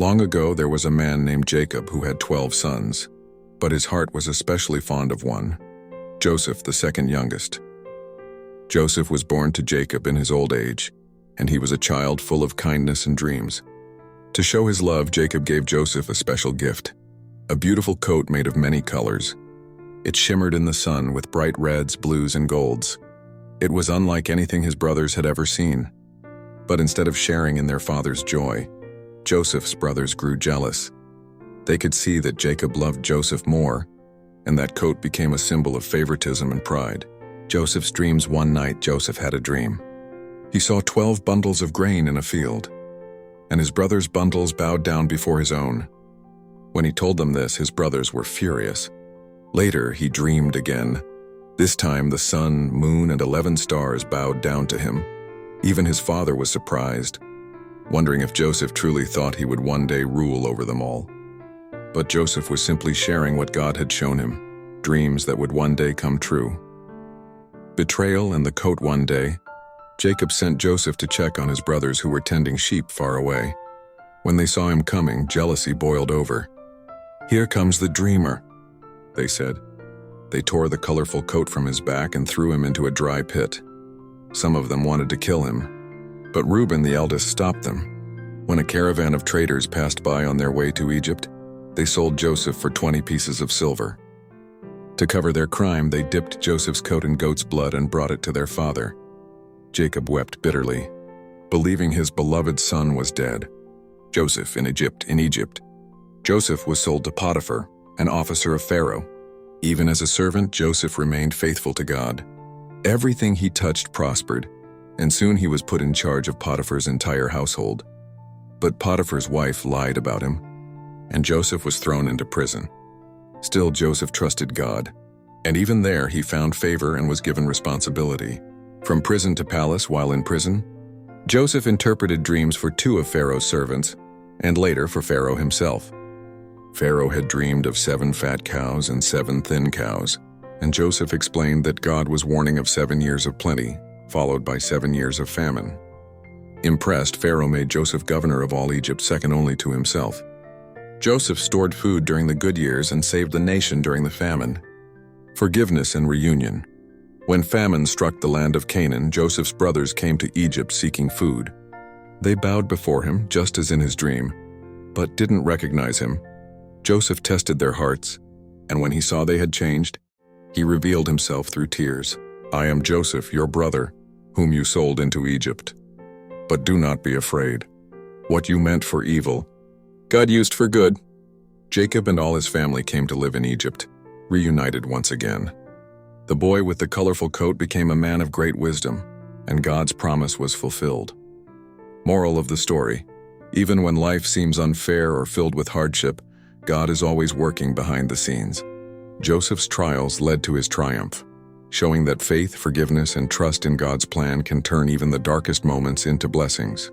Long ago there was a man named Jacob who had 12 sons, but his heart was especially fond of one, Joseph, the second youngest. Joseph was born to Jacob in his old age, and he was a child full of kindness and dreams. To show his love, Jacob gave Joseph a special gift, a beautiful coat made of many colors. It shimmered in the sun with bright reds, blues, and golds. It was unlike anything his brothers had ever seen. But instead of sharing in their father's joy, Joseph's brothers grew jealous. They could see that Jacob loved Joseph more, and that coat became a symbol of favoritism and pride. Joseph's dreams. One night, Joseph had a dream. He saw 12 bundles of grain in a field, and his brothers' bundles bowed down before his own. When he told them this, his brothers were furious. Later, he dreamed again. This time, the sun, moon, and 11 stars bowed down to him. Even his father was surprised, wondering if Joseph truly thought he would one day rule over them all. But Joseph was simply sharing what God had shown him, dreams that would one day come true. Betrayal and the coat. One day, Jacob sent Joseph to check on his brothers who were tending sheep far away. When they saw him coming, jealousy boiled over. "Here comes the dreamer," they said. They tore the colorful coat from his back and threw him into a dry pit. Some of them wanted to kill him, but Reuben, the eldest, stopped them. When a caravan of traders passed by on their way to Egypt, they sold Joseph for 20 pieces of silver. To cover their crime, they dipped Joseph's coat in goat's blood and brought it to their father. Jacob wept bitterly, believing his beloved son was dead. Joseph in Egypt. Joseph was sold to Potiphar, an officer of Pharaoh. Even as a servant, Joseph remained faithful to God. Everything he touched prospered, and soon he was put in charge of Potiphar's entire household. But Potiphar's wife lied about him, and Joseph was thrown into prison. Still, Joseph trusted God, and even there he found favor and was given responsibility. From prison to palace. While in prison, Joseph interpreted dreams for 2 of Pharaoh's servants, and later for Pharaoh himself. Pharaoh had dreamed of 7 fat cows and 7 thin cows, and Joseph explained that God was warning of 7 years of plenty, followed by 7 years of famine. Impressed, Pharaoh made Joseph governor of all Egypt, second only to himself. Joseph stored food during the good years and saved the nation during the famine. Forgiveness and reunion. When famine struck the land of Canaan, Joseph's brothers came to Egypt seeking food. They bowed before him, just as in his dream, but didn't recognize him. Joseph tested their hearts, and when he saw they had changed, he revealed himself through tears. "I am Joseph, your brother, whom you sold into Egypt. But do not be afraid. What you meant for evil, God used for good." Jacob and all his family came to live in Egypt, reunited once again. The boy with the colorful coat became a man of great wisdom, and God's promise was fulfilled. Moral of the story: even when life seems unfair or filled with hardship, God is always working behind the scenes. Joseph's trials led to his triumph, showing that faith, forgiveness, and trust in God's plan can turn even the darkest moments into blessings.